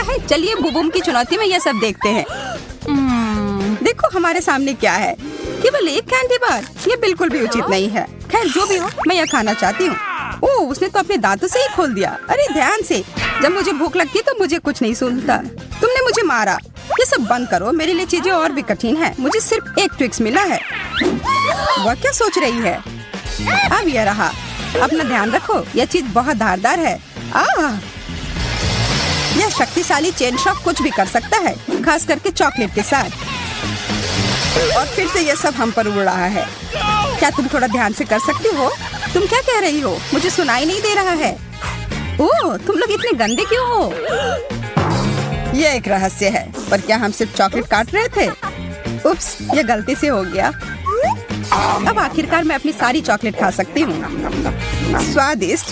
है। चलिए बुबुम की चुनौती में ये सब देखते हैं। देखो हमारे सामने क्या है, केवल एक कैंडी बार। ये बिल्कुल भी उचित नहीं है। खैर जो भी हो, मैं यह खाना चाहती हूँ। ओह, उसने तो अपने दांतों से ही खोल दिया। अरे ध्यान से, जब मुझे भूख लगती है तो मुझे कुछ नहीं सुनता। तुमने मुझे मारा। ये सब बंद करो, मेरे लिए चीजें और भी कठिन है। मुझे सिर्फ एक ट्विक्स मिला है। वह क्या सोच रही है? अब यह रहा। अपना ध्यान रखो, यह चीज बहुत धारदार है। यह शक्तिशाली चेन शॉक कुछ भी कर सकता है, खास करके चॉकलेट के साथ। और फिर से यह सब हम पर उड़ रहा है। क्या तुम थोड़ा ध्यान से कर सकती हो? तुम क्या कह रही हो? मुझे सुनाई नहीं दे रहा है। ओह, तुम लोग इतने गंदे क्यों हो? यह एक रहस्य है, पर क्या हम सिर्फ चॉकलेट काट रहे थे? उप्स, यह गलती से हो गया। अब आखिरकार मैं अपनी सारी चॉकलेट खा सकती हूँ। स्वादिष्ट।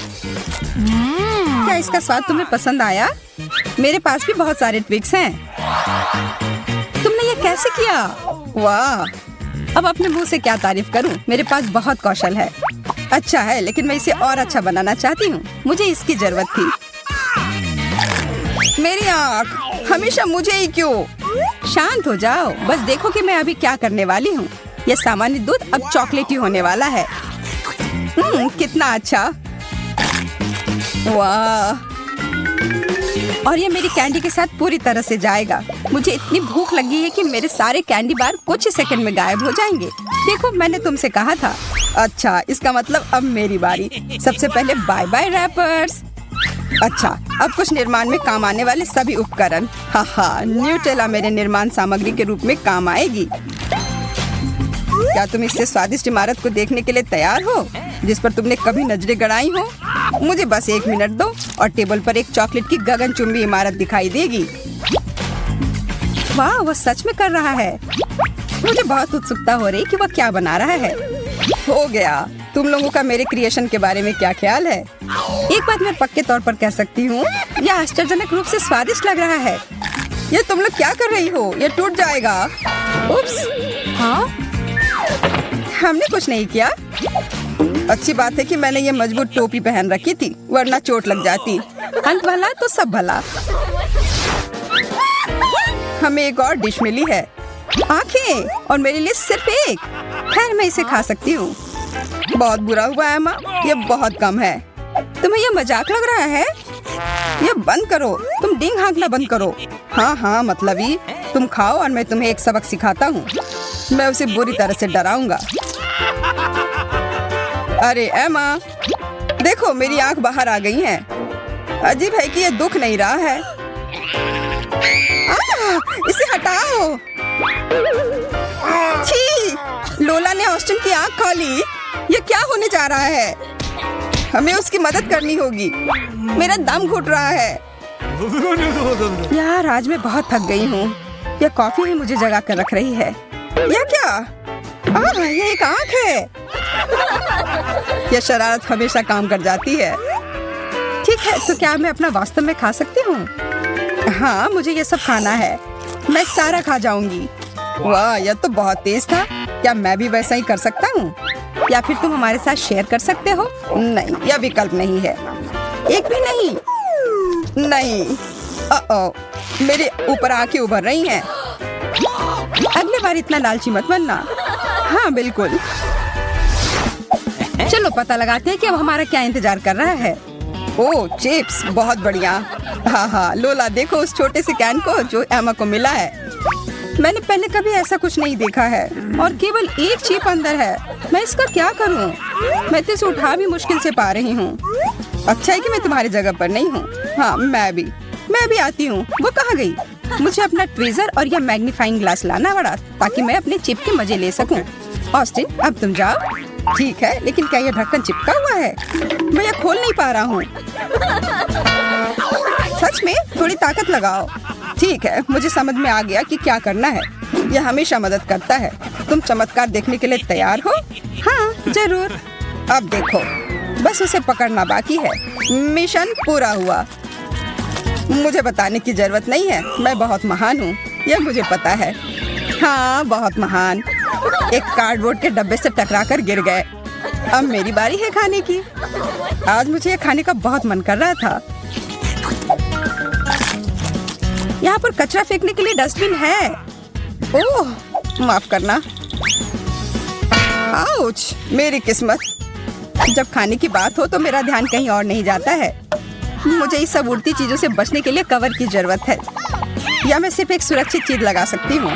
क्या इसका स्वाद तुम्हें पसंद आया? मेरे पास भी बहुत सारे ट्विक्स हैं। तुमने ये कैसे किया? वाह! अब अपने मुंह से क्या तारीफ करूं? मेरे पास बहुत कौशल है। अच्छा है, लेकिन मैं इसे और अच्छा बनाना चाहती हूँ। मुझे इसकी जरूरत थी। मेरी आँख, हमेशा मुझे ही क्यों? शांत हो जाओ, बस देखो कि मैं अभी क्या करने वाली हूँ। यह सामान्य दूध अब चॉकलेटी होने वाला है। कितना अच्छा! वाह! और ये मेरी कैंडी के साथ पूरी तरह से जाएगा। मुझे इतनी भूख लगी है कि मेरे सारे कैंडी बार कुछ ही सेकंड में गायब हो जाएंगे। देखो, मैंने तुमसे कहा था। अच्छा, इसका मतलब अब मेरी बारी। सबसे पहले बाय बाय रैपर्स। अच्छा, अब कुछ निर्माण में काम आने वाले सभी उपकरण। हाँ, न्यूटेला मेरे निर्माण सामग्री के रूप में काम आएगी। क्या तुम इससे स्वादिष्ट इमारत को देखने के लिए तैयार हो, जिस पर तुमने कभी नजरें गड़ाई हो? मुझे बस 1 मिनट दो और टेबल पर एक चॉकलेट की गगनचुंबी इमारत दिखाई देगी। वाह, वो सच में कर रहा है। मुझे बहुत उत्सुकता हो रही कि वह क्या बना रहा है। हो गया। तुम लोगों का मेरे क्रिएशन के बारे में क्या ख्याल है? एक बात मैं पक्के तौर पर कह सकती हूँ, यह आश्चर्यजनक रूप से स्वादिष्ट लग रहा है। ये तुम लोग क्या कर रही हो? ये टूट जाएगा। उप्स। हाँ, हमने कुछ नहीं किया। अच्छी बात है कि मैंने ये मजबूत टोपी पहन रखी थी, वरना चोट लग जाती। अंत भला तो सब भला। हमें एक और डिश मिली है, आंखें, और मेरे लिए सिर्फ एक। खैर, मैं इसे खा सकती हूँ। बहुत बुरा हुआ है माँ, ये बहुत कम है। तुम्हें ये मजाक लग रहा है? ये बंद करो। तुम डींग हाँकना बंद करो। हाँ, मतलबी। तुम खाओ और मैं तुम्हें एक सबक सिखाता हूँ। मैं उसे बुरी तरह से डराऊंगा। अरे एमा, देखो मेरी आंख बाहर आ गई है। अजीब है कि ये दुख नहीं रहा है। इसे हटाओ। छी, लोला ने ऑस्टिन की आंख खा ली। ये क्या होने जा रहा है? हमें उसकी मदद करनी होगी। मेरा दम घुट रहा है। यार, आज मैं बहुत थक गई हूँ। यह कॉफी ही मुझे जगा कर रख रही है। यह क्या? ये एक आंख है। यह शरारत हमेशा काम कर जाती है। ठीक है, तो क्या मैं अपना वास्तव में खा सकती हूँ? हाँ, मुझे ये सब खाना है। मैं सारा खा जाऊंगी। वाह, यह तो बहुत तेज था। क्या मैं भी वैसा ही कर सकता हूँ? या फिर तुम हमारे साथ शेयर कर सकते हो? नहीं, यह विकल्प नहीं है। एक भी नहीं। नहीं। मेरे ऊपर आंखें उभर रही हैं। अगली बार इतना लालची मत बनना। हाँ, बिल्कुल। चलो पता लगाते हैं कि अब हमारा क्या इंतजार कर रहा है। ओह, चिप्स, बहुत बढ़िया। हाँ, लोला देखो उस छोटे से कैन को जो एमा को मिला है। मैंने पहले कभी ऐसा कुछ नहीं देखा है, और केवल एक चिप अंदर है। मैं इसका क्या करूं? मैं तो इसे उठा भी मुश्किल से पा रही हूँ। अच्छा है कि मैं तुम्हारी जगह पर नहीं हूँ। हाँ, मैं भी आती हूँ। वो कहाँ गई? मुझे अपना ट्वीजर और यह मैग्नीफाइंग ग्लास लाना पड़ा ताकि मैं अपने चिप के मजे ले सकूं। ऑस्टिन, अब तुम जाओ। ठीक है, लेकिन क्या यह ढक्कन चिपका हुआ है? मैं यह खोल नहीं पा रहा हूँ। सच में? थोड़ी ताकत लगाओ। ठीक है, मुझे समझ में आ गया कि क्या करना है। यह हमेशा मदद करता है। तुम चमत्कार देखने के लिए तैयार हो? हाँ, जरूर। अब देखो, बस उसे पकड़ना बाकी है। मिशन पूरा हुआ। मुझे बताने की जरूरत नहीं है, मैं बहुत महान हूँ, यह मुझे पता है। हाँ, बहुत महान। एक कार्डबोर्ड के डब्बे से टकराकर गिर गए। अब मेरी बारी है खाने की। आज मुझे यह खाने का बहुत मन कर रहा था। यहाँ पर कचरा फेंकने के लिए डस्टबिन है। ओह, माफ करना। आउच, मेरी किस्मत। जब खाने की बात हो तो मेरा ध्यान कहीं और नहीं जाता है। मुझे इस सब उड़ती चीजों से बचने के लिए कवर की जरूरत है, या मैं सिर्फ एक सुरक्षित चीज लगा सकती हूँ।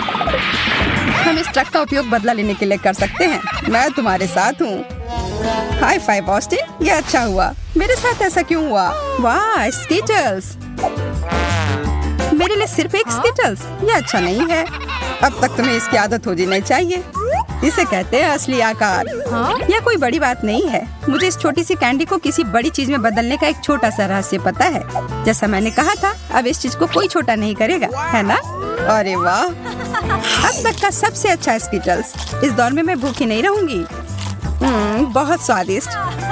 हम इस ट्रक का उपयोग बदला लेने के लिए कर सकते हैं। मैं तुम्हारे साथ हूँ। हाई फाइव ऑस्टिन, ये अच्छा हुआ। मेरे साथ ऐसा क्यों हुआ? वाह, स्कीटल्स। मेरे लिए सिर्फ एक स्कीटल्स, ये अच्छा नहीं है। अब तक तुम्हें इसकी आदत हो जानी चाहिए। इसे कहते हैं असली आकार। यह कोई बड़ी बात नहीं है। मुझे इस छोटी सी कैंडी को किसी बड़ी चीज में बदलने का एक छोटा सा रहस्य पता है। जैसा मैंने कहा था, अब इस चीज को कोई छोटा नहीं करेगा, है ना? अरे वाह, अब तक का सबसे अच्छा स्कीटल्स। इस दौर में मैं भूखी नहीं रहूंगी। बहुत स्वादिष्ट।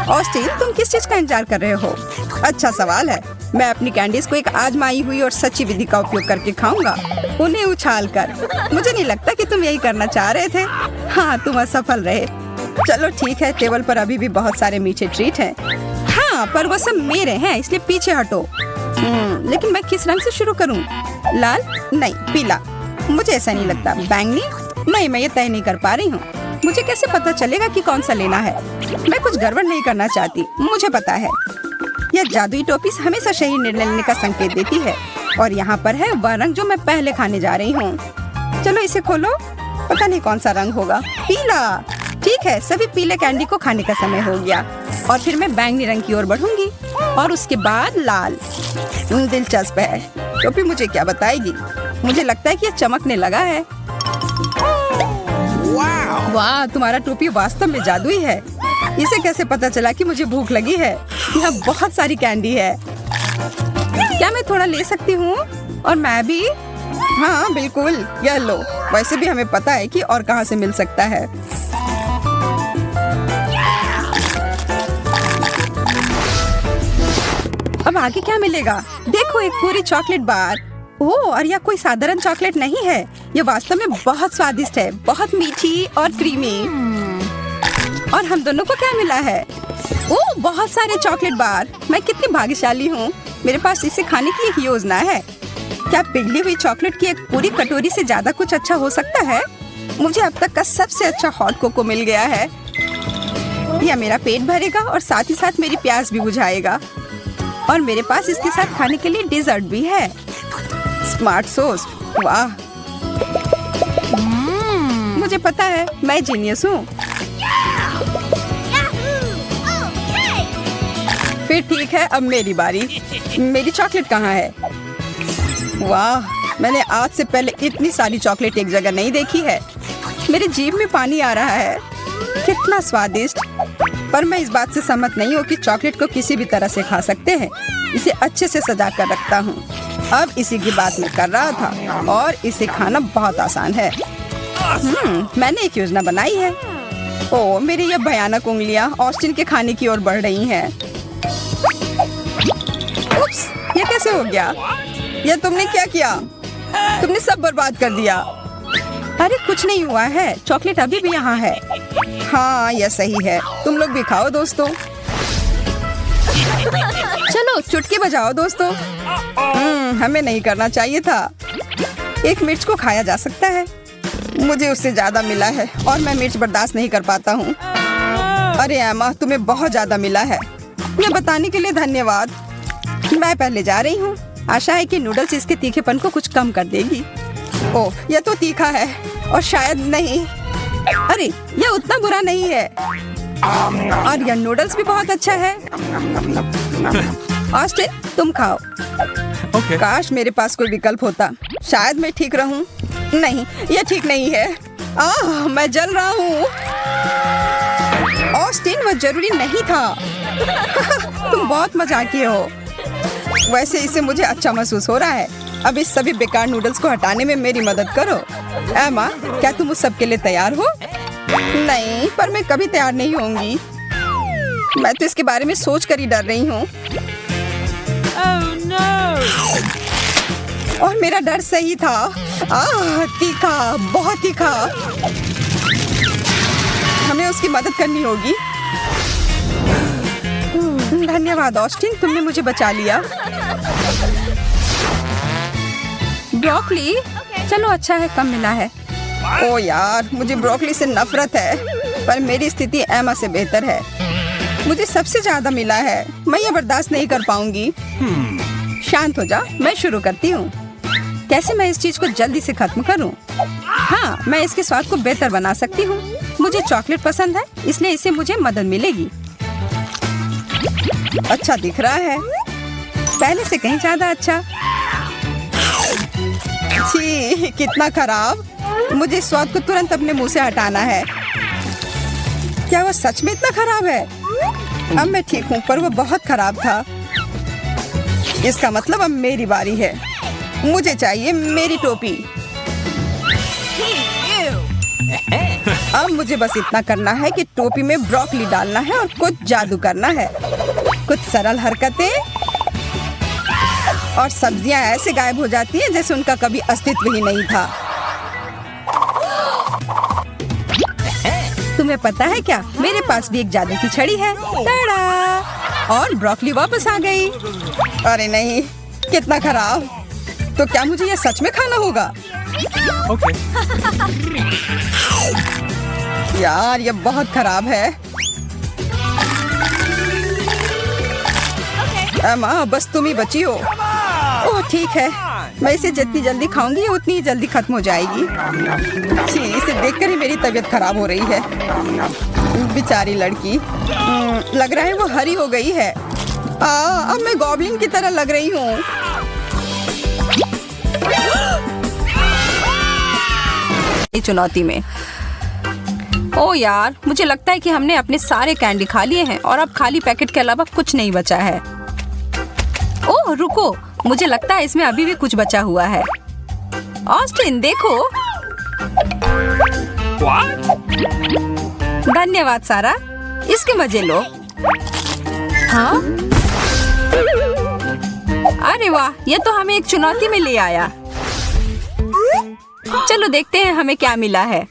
ऑस्टिन, तुम किस चीज का इंतजार कर रहे हो? अच्छा सवाल है। मैं अपनी कैंडीज को एक आजमाई हुई और सच्ची विधि का उपयोग करके खाऊंगा, उन्हें उछाल कर। मुझे नहीं लगता कि तुम यही करना चाह रहे थे। हाँ, तुम असफल रहे। चलो ठीक है, टेबल पर अभी भी बहुत सारे मीठे ट्रीट हैं। हाँ, पर वो सब मेरे हैं, इसलिए पीछे हटो। लेकिन मैं किस रंग से शुरू करूँ? लाल? नहीं, पीला। मुझे ऐसा नहीं लगता। बैंगनी? नहीं, मैं ये तय नहीं कर पा रही हूँ। मुझे कैसे पता चलेगा कि कौन सा लेना है? मैं कुछ गड़बड़ नहीं करना चाहती, मुझे पता है। यह जादुई टोपी हमेशा सही निर्णय लेने का संकेत देती है। और यहाँ पर है वह रंग जो मैं पहले खाने जा रही हूँ। चलो इसे खोलो। पता नहीं कौन सा रंग होगा। पीला। ठीक है, सभी पीले कैंडी को खाने का समय हो गया। और फिर मैं बैंगनी रंग की ओर बढ़ूंगी और उसके बाद लाल। दिलचस्प है। टोपी मुझे क्या बताएगी? मुझे लगता है कि यह चमकने लगा है। वाह, तुम्हारा टोपी वास्तव में जादुई है। इसे कैसे पता चला कि मुझे भूख लगी है? यहाँ बहुत सारी कैंडी है। क्या मैं थोड़ा ले सकती हूँ? और मैं भी? हाँ बिल्कुल, यह लो। वैसे भी हमें पता है कि और कहाँ से मिल सकता है। अब आगे क्या मिलेगा? देखो, एक पूरी चॉकलेट बार। ओह, और यह कोई साधारण चॉकलेट नहीं है। यह वास्तव में बहुत स्वादिष्ट है, बहुत मीठी और क्रीमी। और हम दोनों को क्या मिला है? ओह, बहुत सारे चॉकलेट बार। मैं कितनी भाग्यशाली हूँ। मेरे पास इसे खाने की एक योजना है। क्या पिघली हुई चॉकलेट की एक पूरी कटोरी से ज्यादा कुछ अच्छा हो सकता है? मुझे अब तक का सबसे अच्छा हॉट कोको मिल गया है। यह मेरा पेट भरेगा और साथ ही साथ मेरी प्यास भी बुझाएगा। और मेरे पास इसके साथ खाने के लिए डेजर्ट भी है। Smart sauce. वाह, मुझे पता है, मैं जीनियस हूँ। फिर ठीक है, अब मेरी बारी। मेरी चॉकलेट कहाँ है? वाह, मैंने आज से पहले इतनी सारी चॉकलेट एक जगह नहीं देखी है। मेरी जीभ में पानी आ रहा है। कितना स्वादिष्ट। पर मैं इस बात से सहमत नहीं हूँ कि चॉकलेट को किसी भी तरह से खा सकते हैं। इसे अच्छे से सजा कर रखता हूँ। अब इसी की बात मैं कर रहा था। और इसे खाना बहुत आसान है। मैंने एक योजना बनाई है। ओह, मेरी ये भयानक उंगलियां ऑस्टिन के खाने की ओर बढ़ रही हैं। उप्स, ये कैसे हो गया? ये तुमने क्या किया? तुमने सब बर्बाद कर दिया। अरे कुछ नहीं हुआ है, चॉकलेट अभी भी यहाँ है। हाँ, यह सही है। तुम लोग भी खाओ दोस्तों। चलो चुटकी बजाओ दोस्तों। हमें नहीं करना चाहिए था। एक मिर्च को खाया जा सकता है। मुझे उससे ज्यादा मिला है और मैं मिर्च बर्दाश्त नहीं कर पाता हूँ। अरे एमा, तुम्हें बहुत ज्यादा मिला है। ये बताने के लिए धन्यवाद। मैं पहले जा रही हूँ। आशा है कि नूडल्स इसके तीखेपन को कुछ कम कर देगी। ओह, यह तो तीखा है और शायद नहीं। अरे, यह उतना बुरा नहीं है। और यह नूडल्स भी बहुत अच्छा है। ऑस्टिन, तुम खाओ। Okay. काश मेरे पास कोई विकल्प होता। शायद मैं ठीक रहूं। नहीं, यह ठीक नहीं है। मैं जल रहा हूँ। ऑस्टिन, वह जरूरी नहीं था। तुम बहुत मजाकिये हो। वैसे इससे मुझे अच्छा महसूस हो रहा है। अब इस सभी बेकार नूडल्स को हटाने में मेरी मदद करो। एमा, क्या तुम उस सब के लिए तैयार हो? नहीं, पर मैं कभी तैयार नहीं होंगी। मैं तो इसके बारे में सोच कर ही डर रही हूँ। और मेरा डर सही था। तीखा, बहुत तीखा। हमें उसकी मदद करनी होगी। धन्यवाद ऑस्टिन, तुमने मुझे बचा लिया। ब्रोकली? चलो अच्छा है, कम मिला है। ओ यार, मुझे ब्रोकली से नफरत है, पर मेरी स्थिति एमा से बेहतर है। मुझे सबसे ज्यादा मिला है, मैं ये बर्दाश्त नहीं कर पाऊंगी। शांत हो जा, मैं शुरू करती हूँ। कैसे मैं इस चीज को जल्दी से खत्म करूँ? हाँ, मैं इसके स्वाद को बेहतर बना सकती हूँ। मुझे चॉकलेट पसंद है, इसलिए इससे मुझे मदद मिलेगी। अच्छा दिख रहा है, पहले से कहीं ज्यादा अच्छा। छी, कितना खराब। मुझे इस स्वाद को तुरंत अपने मुंह से हटाना है। क्या वो सच में इतना खराब है? अब मैं ठीक हूँ, पर वो बहुत खराब था। इसका मतलब अब मेरी बारी है। मुझे चाहिए मेरी टोपी। अब मुझे बस इतना करना है कि टोपी में ब्रोकली डालना है और कुछ जादू करना है। कुछ सरल हरकतें और सब्जियां ऐसे गायब हो जाती हैं जैसे उनका कभी अस्तित्व ही नहीं था। तुम्हें पता है क्या, मेरे पास भी एक जादू की छड़ी है। टाड़ा! और ब्रोकली वापस आ गई। अरे नहीं, कितना खराब। तो क्या मुझे ये सच में खाना होगा? Okay. यार, ये बहुत खराब है। एमा, बस तुम ही बची हो। ओह ठीक है, मैं इसे जितनी जल्दी खाऊंगी उतनी ही जल्दी खत्म हो जाएगी। छी, इसे देखकर ही मेरी तबीयत खराब हो रही है। बेचारी लड़की, लग रहा है वो हरी हो गई है। अब मैं गॉब्लिन की तरह लग रही हूँ। चुनौती में। ओ यार, मुझे लगता है कि हमने अपने सारे कैंडी खा लिए हैं और अब खाली पैकेट के अलावा कुछ नहीं बचा है। ओह रुको, मुझे लगता है इसमें अभी भी कुछ बचा हुआ है। ऑस्टिन देखो। What? धन्यवाद सारा, इसके मजे लो। हाँ? अरे वाह, ये तो हमें एक चुनौती में ले आया। चलो देखते हैं हमें क्या मिला है।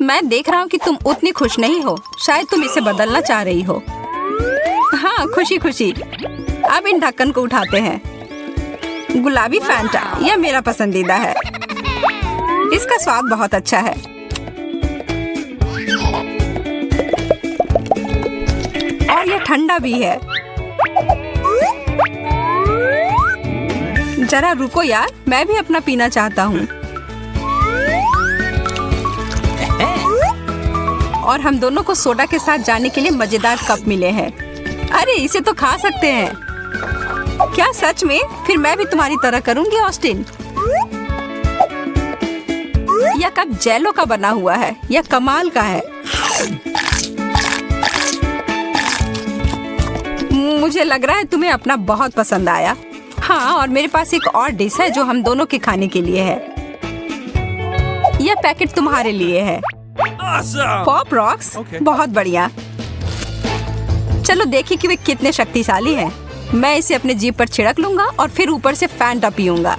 मैं देख रहा हूँ कि तुम उतनी खुश नहीं हो। शायद तुम इसे बदलना चाह रही हो। हाँ, खुशी खुशी। अब इन ढक्कन को उठाते हैं। गुलाबी फैंटा, यह मेरा पसंदीदा है। इसका स्वाद बहुत अच्छा है। और यह ठंडा भी है। जरा रुको यार, मैं भी अपना पीना चाहता हूँ। और हम दोनों को सोडा के साथ जाने के लिए मजेदार कप मिले हैं। अरे इसे तो खा सकते हैं। क्या सच में? फिर मैं भी तुम्हारी तरह करूंगी ऑस्टिन। यह कप जेलो का बना हुआ है। यह कमाल का है। मुझे लग रहा है तुम्हें अपना बहुत पसंद आया। हाँ, और मेरे पास एक और डिश है जो हम दोनों के खाने के लिए है। यह पैकेट तुम्हारे लिए है। Awesome. Pop rocks. Okay. बहुत बढ़िया। चलो देखिए कि वे कितने शक्तिशाली हैं। मैं इसे अपने जीभ पर छिड़क लूंगा और फिर ऊपर से फैंटा पीऊंगा।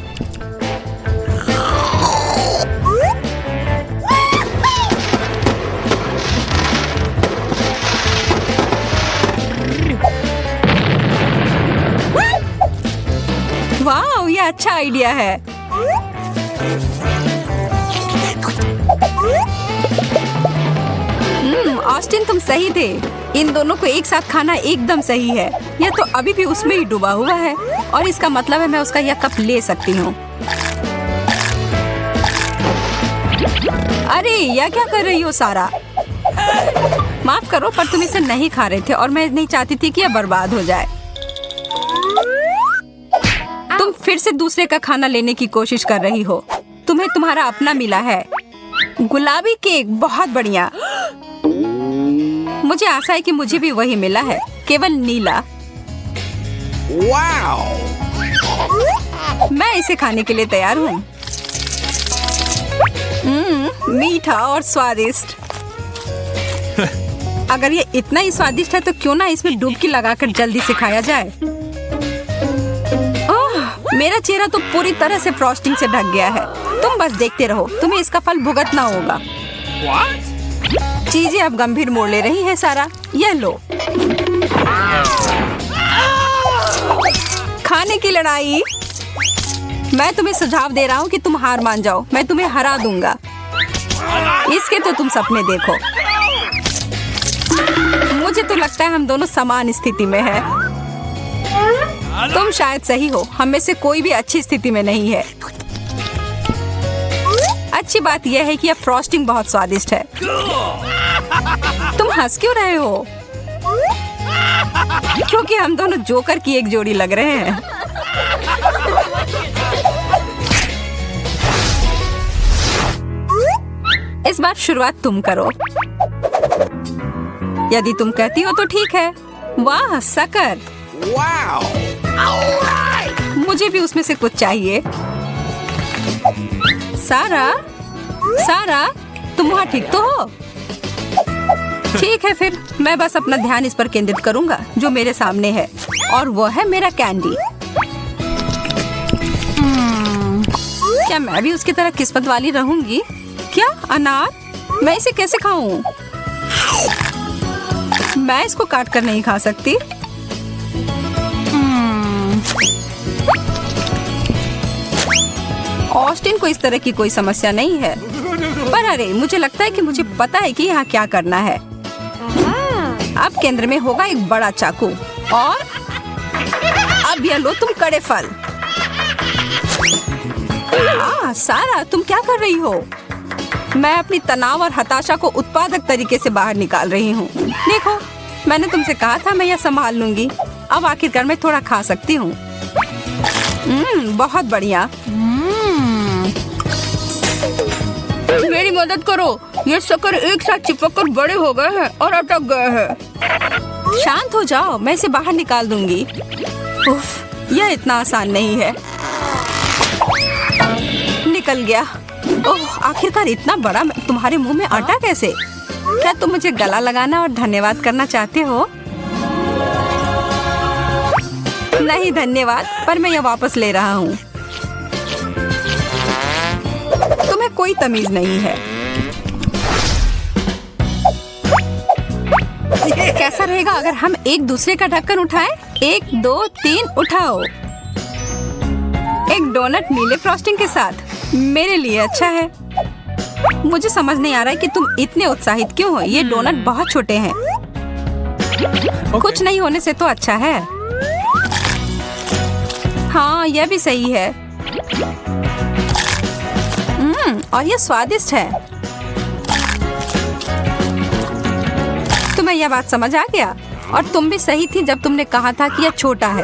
वाह, ये अच्छा आइडिया है। ऑस्टिन तुम सही थे। इन दोनों को एक साथ खाना एकदम सही है। यह तो अभी भी उसमें ही डूबा हुआ है और इसका मतलब है मैं उसका यह कप ले सकती हूँ। अरे यह क्या कर रही हो सारा? माफ करो, पर तुम इसे नहीं खा रहे थे और मैं नहीं चाहती थी कि यह बर्बाद हो जाए। तुम फिर से दूसरे का खाना लेने की कोशिश कर रही हो। तुम्हें तुम्हारा अपना मिला है। गुलाबी केक, बहुत बढ़िया। मुझे आशा है कि मुझे भी वही मिला है, केवल नीला। Wow. मैं इसे खाने के लिए तैयार हूँ। मीठा और स्वादिष्ट। अगर ये इतना ही स्वादिष्ट है तो क्यों ना इसमें डुबकी लगाकर जल्दी से खाया जाए। मेरा चेहरा तो पूरी तरह से फ्रॉस्टिंग से ढक गया है। तुम बस देखते रहो, तुम्हें इसका फल भुगतना होगा। What? चीजें अब गंभीर मोड़ ले रही हैं सारा। यह लो। खाने की लड़ाई। मैं तुम्हें सुझाव दे रहा हूँ कि तुम हार मान जाओ। मैं तुम्हें हरा दूंगा। इसके तो तुम सपने देखो। मुझे तो लगता है हम दोनों समान स्थिति में हैं। तुम शायद सही हो। हम में से कोई भी अच्छी स्थिति में नहीं है। अच्छी बात यह है कि यह फ्रॉस्टिंग बहुत स्वादिष्ट है। तुम हंस क्यों रहे हो? क्योंकि हम दोनों जोकर की एक जोड़ी लग रहे हैं। इस बार शुरुआत तुम करो। यदि तुम कहती हो तो ठीक है। वाह सकर। मुझे भी उसमें से कुछ चाहिए। सारा, सारा, तुम वहाँ ठीक तो हो? ठीक है फिर मैं बस अपना ध्यान इस पर केंद्रित करूंगा जो मेरे सामने है, और वो है मेरा कैंडी। क्या मैं भी उसकी तरह किस्मत वाली रहूंगी? क्या अनार? मैं इसे कैसे खाऊं? मैं इसको काट कर नहीं खा सकती। ऑस्टिन को इस तरह की कोई समस्या नहीं है, पर अरे मुझे लगता है कि मुझे पता है कि यहाँ क्या करना है। अब केंद्र में होगा एक बड़ा चाकू, और अब यह लो तुम कड़े फल। सारा तुम क्या कर रही हो? मैं अपनी तनाव और हताशा को उत्पादक तरीके से बाहर निकाल रही हूँ। देखो, मैंने तुमसे कहा था मैं यह संभाल लूंगी। अब आखिरकार मैं थोड़ा खा सकती हूँ। बहुत बढ़िया। मेरी मदद करो। ये शक्कर एक साथ चिपक कर बड़े हो गए हैं और अटक गए हैं। शांत हो जाओ, मैं इसे बाहर निकाल दूंगी। उफ, यह इतना आसान नहीं है। निकल गया। ओह, आखिरकार इतना बड़ा। तुम्हारे मुंह में आटा कैसे? क्या तुम मुझे गला लगाना और धन्यवाद करना चाहते हो? नहीं धन्यवाद, पर मैं यह वापस ले रहा हूँ। तुम्हें कोई तमीज नहीं है। कैसा रहेगा अगर हम एक दूसरे का ढक्कन उठाएं? 1, 2, 3 उठाओ। एक डोनट नीले फ्रॉस्टिंग के साथ मेरे लिए अच्छा है। मुझे समझ नहीं आ रहा है कि तुम इतने उत्साहित क्यों हो। ये डोनट बहुत छोटे हैं। कुछ नहीं होने से तो अच्छा है। हाँ, यह भी सही है। और यह स्वादिष्ट है। तुम्हें यह बात समझ आ गया? और तुम भी सही थी जब तुमने कहा था कि यह छोटा है।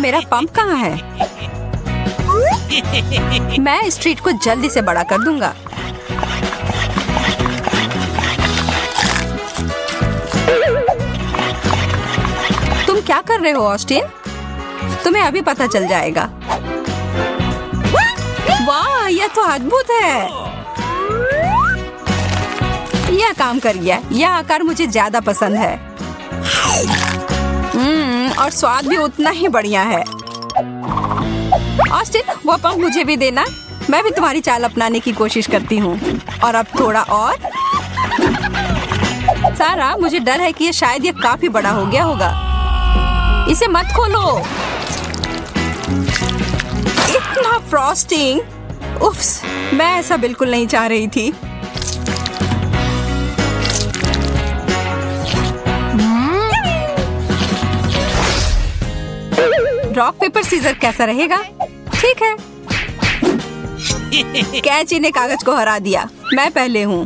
मेरा पंप कहाँ है? मैं इस ट्रीट को जल्दी से बड़ा कर दूंगा। तुम क्या कर रहे हो ऑस्टिन? तुम्हें अभी पता चल जाएगा। वाह, यह तो अद्भुत है। यह काम कर गया। यह आकार मुझे ज्यादा पसंद है। और स्वाद भी उतना ही बढ़िया है। ऑस्टिन, वो पंप मुझे भी देना। मैं भी तुम्हारी चाल अपनाने की कोशिश करती हूँ। और अब थोड़ा और। सारा, मुझे डर है कि ये शायद ये काफी बड़ा हो गया होगा। इसे मत खोलो। इतना फ्रॉस्टिंग। उफ्स, मैं ऐसा बिल्कुल नहीं चाह रही थी। रॉक पेपर सीजर कैसा रहेगा? ठीक है। कैची ने कागज को हरा दिया। मैं पहले हूँ।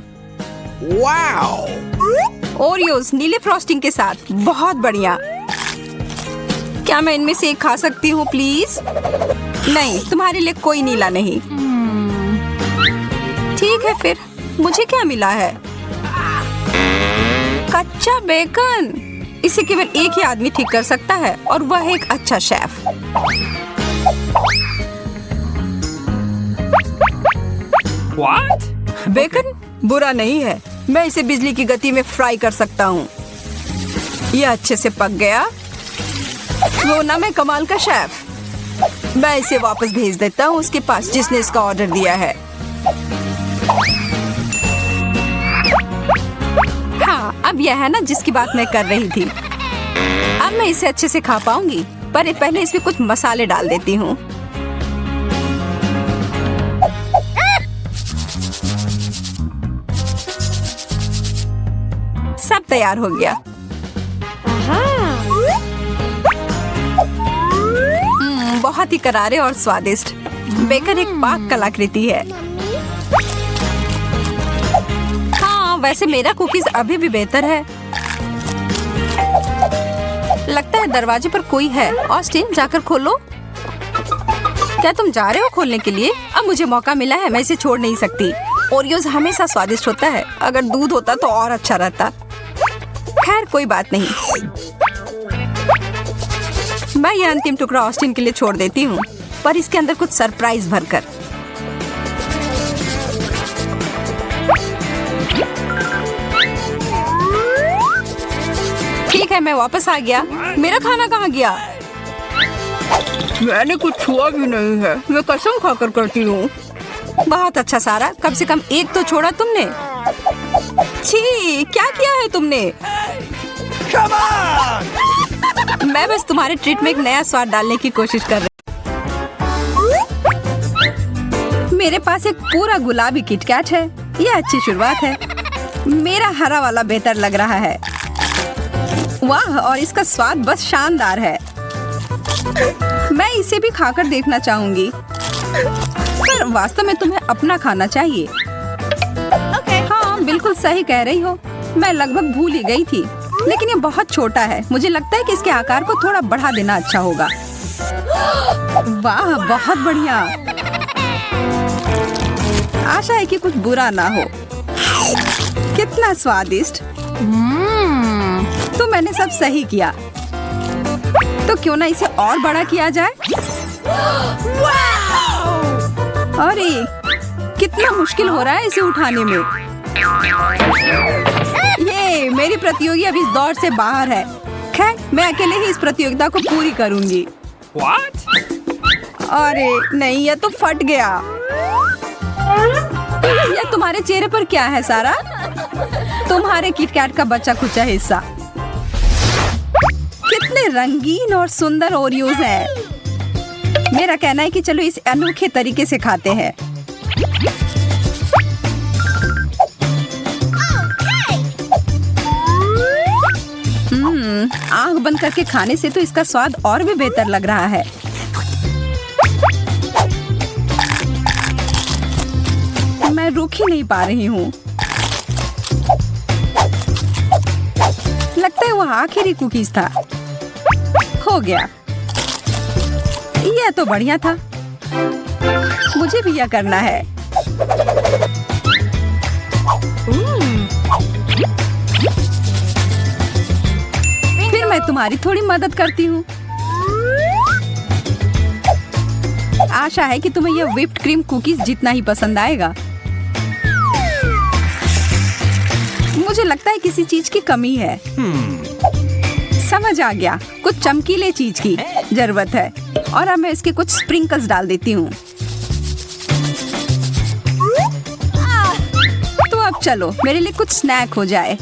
ओरियोस नीले फ्रॉस्टिंग के साथ, बहुत बढ़िया। क्या मैं इनमें से एक खा सकती हूँ प्लीज? नहीं, तुम्हारे लिए कोई नीला नहीं। ठीक है फिर, मुझे क्या मिला है? कच्चा बेकन। इसे केवल एक ही आदमी ठीक कर सकता है, और वह एक अच्छा शेफ। What? बेकन बुरा नहीं है। मैं इसे बिजली की गति में फ्राई कर सकता हूँ। यह अच्छे से पक गया। वो ना, मैं कमाल का शेफ। मैं इसे वापस भेज देता हूँ उसके पास जिसने इसका ऑर्डर दिया है। हाँ, अब यह है ना जिसकी बात मैं कर रही थी। अब मैं इसे अच्छे से खा पाऊंगी। पर पहले इसमें कुछ मसाले डाल देती हूँ। सब तैयार हो गया। बहुत ही करारे और स्वादिष्ट। बेकन एक पाक कलाकृति है। हाँ, वैसे मेरा कुकीज अभी भी बेहतर है। लगता है दरवाजे पर कोई है। ऑस्टिन, जाकर खोलो। क्या तुम जा रहे हो खोलने के लिए? अब मुझे मौका मिला है, मैं इसे छोड़ नहीं सकती। ओरियोज हमेशा स्वादिष्ट होता है। अगर दूध होता तो और अच्छा रहता। खैर कोई बात नहीं, मैं यह अंतिम टुकड़ा ऑस्टिन के लिए छोड़ देती हूँ, पर इसके अंदर कुछ सरप्राइज भरकर। ठीक है, मैं वापस आ गया। मेरा खाना कहाँ गया? मैंने कुछ छुआ भी नहीं है, मैं कसम खाकर करती हूँ। बहुत अच्छा सारा, कम से कम एक तो छोड़ा तुमने। छी, क्या किया है तुमने? मैं बस तुम्हारे ट्रीट में एक नया स्वाद डालने की कोशिश कर रही हूँ। मेरे पास एक पूरा गुलाबी किटकैट है। यह अच्छी शुरुआत है। मेरा हरा वाला बेहतर लग रहा है। वाह, और इसका स्वाद बस शानदार है। मैं इसे भी खाकर देखना चाहूंगी, पर वास्तव में तुम्हें अपना खाना चाहिए। हाँ, बिल्कुल सही कह रही हो। मैं लगभग भूल ही गई थी, लेकिन ये बहुत छोटा है। मुझे लगता है कि इसके आकार को थोड़ा बढ़ा देना अच्छा होगा। वाह, बहुत बढ़िया। आशा है कि कुछ बुरा ना हो। कितना स्वादिष्ट। तो मैंने सब सही किया। तो क्यों ना इसे और बड़ा किया जाए? अरे, कितना मुश्किल हो रहा है इसे उठाने में। ये मेरी प्रतियोगी अभी इस दौड़ से बाहर है। खैर, मैं अकेले ही इस प्रतियोगिता को पूरी करूंगी। What? अरे नहीं, यह तो फट गया। यह तुम्हारे चेहरे पर क्या है सारा? तुम्हारे किटकैट का बचा खुचा हिस्सा। कितने रंगीन और सुंदर ओरियोज हैं। मेरा कहना है कि चलो इस अनोखे तरीके से खाते हैं। आंख बंद करके खाने से तो इसका स्वाद और भी बेहतर लग रहा है। मैं रुक ही नहीं पा रही हूँ। लगता है वह आखिरी कुकीज था। हो गया। यह तो बढ़िया था। मुझे भी यह करना है। फिर मैं तुम्हारी थोड़ी मदद करती हूँ। आशा है कि तुम्हें यह व्हिप्ड क्रीम कुकीज जितना ही पसंद आएगा। मुझे लगता है किसी चीज की कमी है। समझ आ गया, कुछ चमकीले चीज की जरूरत है। और अब मैं इसके कुछ स्प्रिंकल्स डाल देती हूँ। तो अब चलो मेरे लिए कुछ स्नैक हो जाए।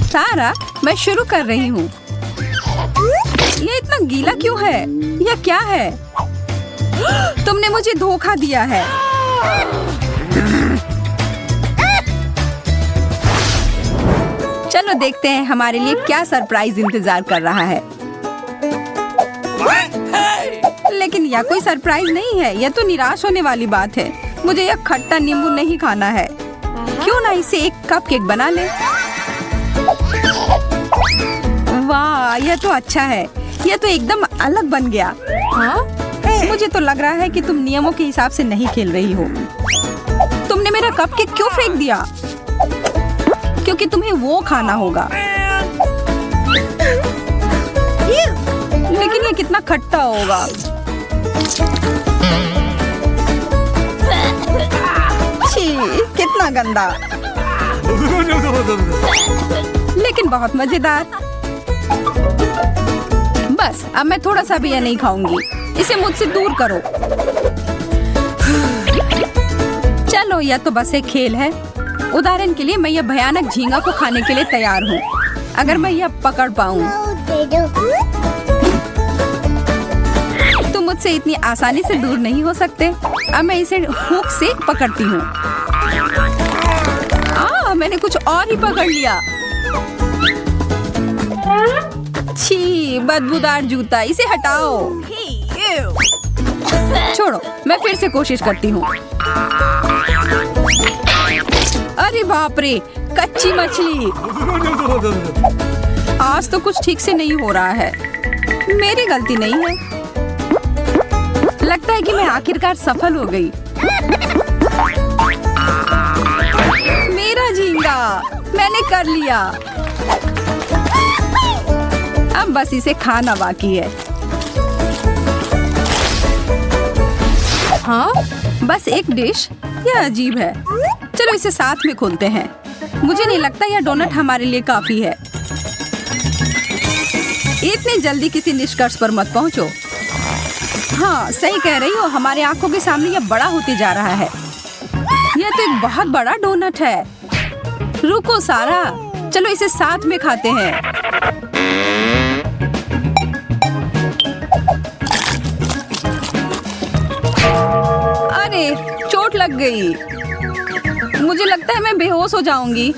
सारा, मैं शुरू कर रही हूँ। ये इतना गीला क्यों है? यह क्या है? तुमने मुझे धोखा दिया है। चलो देखते हैं हमारे लिए क्या सरप्राइज इंतजार कर रहा है। लेकिन यह कोई सरप्राइज नहीं है। यह तो निराश होने वाली बात है। मुझे यह खट्टा नींबू नहीं खाना है। क्यों ना इसे एक कपकेक बना ले। वाह, यह तो अच्छा है। यह तो एकदम अलग बन गया। हाँ? मुझे तो लग रहा है कि तुम नियमों के हिसाब से नहीं खेल रही हो। तुमने मेरा कपकेक क्यों फेंक दिया? क्योंकि तुम्हें वो खाना होगा। लेकिन ये कितना खट्टा होगा। छी, कितना गंदा। लेकिन बहुत मजेदार। बस अब मैं थोड़ा सा भी यह नहीं खाऊंगी। इसे मुझसे दूर करो। चलो, यह तो बस एक खेल है। उदाहरण के लिए मैं यह भयानक झींगा को खाने के लिए तैयार हूँ, अगर मैं यह पकड़ पाऊँ। इतनी आसानी से दूर नहीं हो सकते। अब मैं इसे हुक से पकड़ती हूँ। मैंने कुछ और ही पकड़ लिया। छी, बदबूदार जूता, इसे हटाओ। छोड़ो, मैं फिर से कोशिश करती हूँ। अरे बाप रे, कच्ची मछली। आज तो कुछ ठीक से नहीं हो रहा है। मेरी गलती नहीं है। लगता है कि मैं आखिरकार सफल हो गई। मेरा झींगा, मैंने कर लिया। अब बस इसे खाना बाकी है। हाँ, बस एक डिश। यह अजीब है। चलो इसे साथ में खोलते हैं। मुझे नहीं लगता यह डोनट हमारे लिए काफी है। इतनी जल्दी किसी निष्कर्ष पर मत पहुंचो। हाँ, सही कह रही हो। हमारे आंखों के सामने यह बड़ा होते जा रहा है। यह तो एक बहुत बड़ा डोनट है। रुको सारा, चलो इसे साथ में खाते हैं। अरे, चोट लग गई। मुझे लगता है मैं बेहोश हो जाऊंगी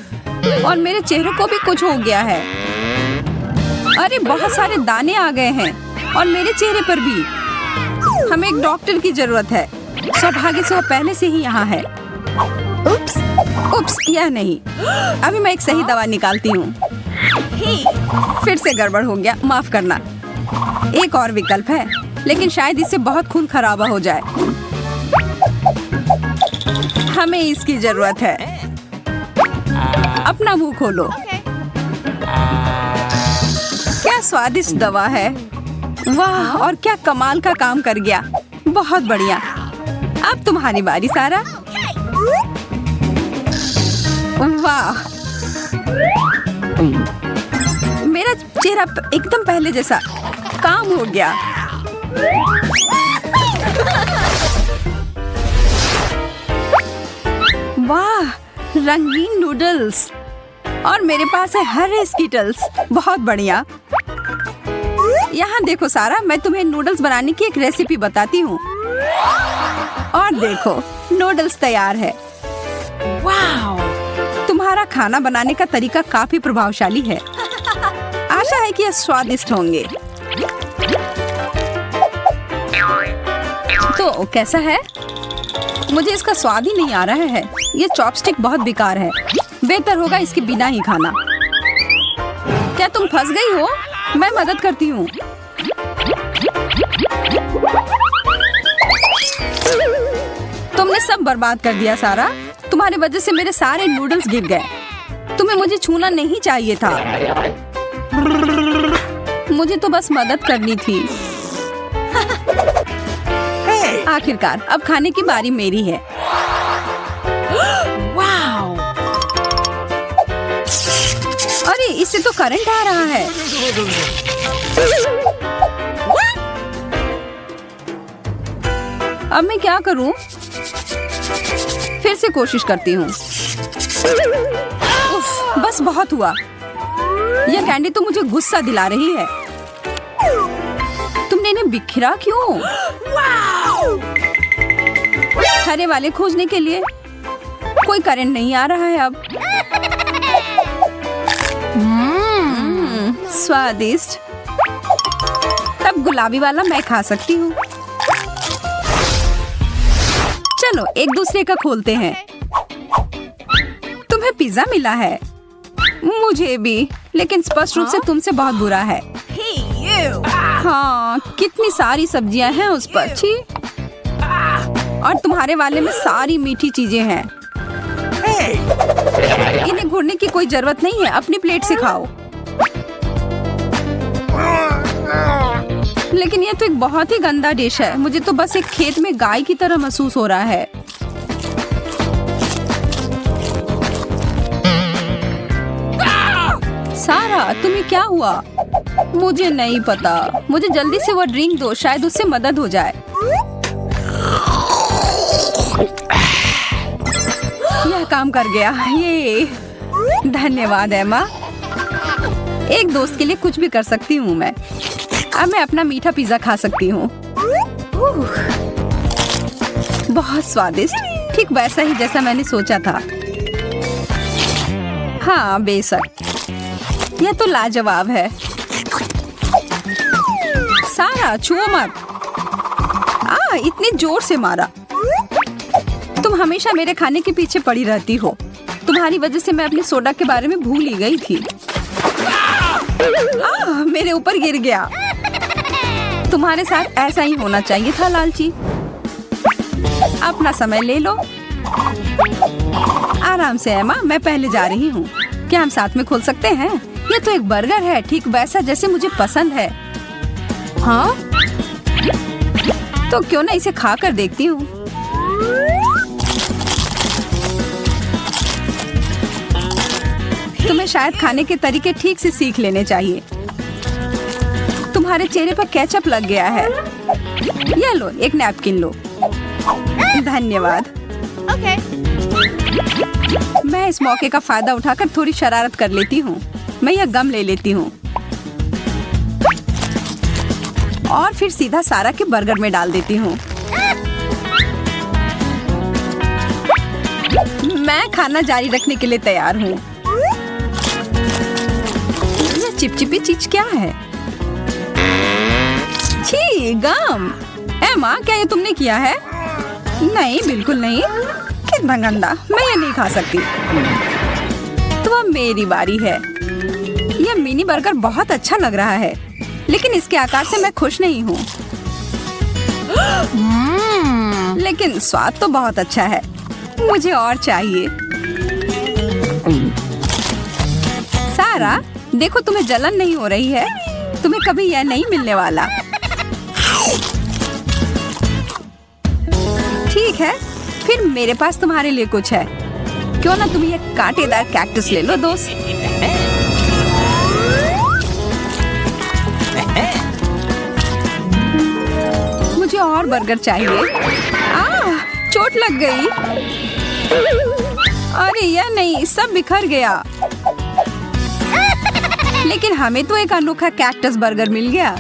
और मेरे चेहरे को भी कुछ हो गया है। अरे, बहुत सारे दाने आ गए हैं और मेरे चेहरे पर भी। हमें एक डॉक्टर की जरूरत है। सौभाग्य से वो पहले से ही यहाँ है। उप्स, उप्स, यह नहीं। अभी मैं एक सही दवा निकालती हूँ। फिर से गड़बड़ हो गया, माफ करना। एक और विकल्प है, लेकिन शायद इससे बहुत खून खराबा हो जाए। हमें इसकी जरूरत है। अपना मुंह खोलो। क्या स्वादिष्ट दवा है। वाह, और क्या कमाल का काम कर गया। बहुत बढ़िया। अब तुम्हारी बारी सारा। वाह, मेरा चेहरा एकदम पहले जैसा। काम हो गया। वाह, रंगीन नूडल्स। और मेरे पास है हरे स्कीटल्स। बहुत बढ़िया। यहाँ देखो सारा, मैं तुम्हें नूडल्स बनाने की एक रेसिपी बताती हूँ। और देखो, नूडल्स तैयार है। वाह, तुम्हारा खाना बनाने का तरीका काफी प्रभावशाली है। आशा है कि यह स्वादिष्ट होंगे। तो कैसा है? मुझे इसका स्वाद ही नहीं आ रहा है। ये चॉपस्टिक बहुत बेकार है। बेहतर होगा इसके बिना ही खाना। क्या तुम फंस गई हो? मैं मदद करती हूँ। तुमने सब बर्बाद कर दिया सारा। तुम्हारी वजह से मेरे सारे नूडल्स गिर गए। तुम्हें मुझे छूना नहीं चाहिए था। मुझे तो बस मदद करनी थी। आखिरकार अब खाने की बारी मेरी है। वाह! अरे, इससे तो करंट आ रहा है। अब मैं क्या करूं? फिर से कोशिश करती हूँ। उफ, बस बहुत हुआ। यह कैंडी तो मुझे गुस्सा दिला रही है। तुमने इन्हें बिखरा क्यों? हरे वाले खोजने के लिए। कोई करंट नहीं आ रहा है अब। स्वादिष्ट। तब गुलाबी वाला मैं खा सकती हूँ। चलो एक दूसरे का खोलते हैं। तुम्हें पिज्जा मिला है। मुझे भी, लेकिन स्पष्ट रूप से तुमसे बहुत बुरा है। हाँ, कितनी सारी सब्जियां हैं उस पर। छी। और तुम्हारे वाले में सारी मीठी चीजें हैं। इन्हें घूरने की कोई जरूरत नहीं है। अपनी प्लेट से खाओ। लेकिन यह तो एक बहुत ही गंदा डिश है। मुझे तो बस एक खेत में गाय की तरह महसूस हो रहा है। सारा, तुम्हें क्या हुआ? मुझे नहीं पता। मुझे जल्दी से वो ड्रिंक दो, शायद उससे मदद हो जाए। यह काम कर गया। ये धन्यवाद एमा। एक दोस्त के लिए कुछ भी कर सकती हूँ मैं। अब मैं अपना मीठा पिज्जा खा सकती हूँ। बहुत स्वादिष्ट, ठीक वैसा ही जैसा मैंने सोचा था। हाँ बेशक, यह तो लाजवाब है। सारा छुओ मत। इतनी जोर से मारा। तुम हमेशा मेरे खाने के पीछे पड़ी रहती हो। तुम्हारी वजह से मैं अपनी सोडा के बारे में भूल ही गई थी। मेरे ऊपर गिर गया। तुम्हारे साथ ऐसा ही होना चाहिए था लालची। अपना समय ले लो। आराम से एमा, मैं पहले जा रही हूँ। क्या हम साथ में खोल सकते हैं? ये तो एक बर्गर है, ठीक वैसा जैसे मुझे पसंद है। हाँ तो क्यों ना इसे खा कर देखती हूँ। तुम्हें शायद खाने के तरीके ठीक से सीख लेने चाहिए। तुम्हारे चेहरे पर केचप लग गया है। ये लो, एक नैपकिन लो। धन्यवाद। Okay. मैं इस मौके का फायदा उठाकर थोड़ी शरारत कर लेती हूँ। मैं यह गम ले लेती हूँ और फिर सीधा सारा के बर्गर में डाल देती हूँ। मैं खाना जारी रखने के लिए तैयार हूँ। यह चिपचिपी चीज क्या है? छी, गम। एमा, क्या ये तुमने किया है? नहीं, बिल्कुल नहीं। कितना गंदा, मैं ये नहीं खा सकती। तो अब मेरी बारी है। यह मिनी बर्गर बहुत अच्छा लग रहा है, लेकिन इसके आकार से मैं खुश नहीं हूँ। लेकिन स्वाद तो बहुत अच्छा है। मुझे और चाहिए। सारा, देखो तुम्हें जलन नहीं हो रही है। तुम्हें कभी यह नहीं मिलने वाला। ठीक है, फिर मेरे पास तुम्हारे लिए कुछ है। क्यों ना तुम ये कांटेदार कैक्टस ले लो दोस्त। मुझे और बर्गर चाहिए। चोट लग गई। अरे यह नहीं, सब बिखर गया। लेकिन हमें तो एक अनोखा कैक्टस बर्गर मिल गया।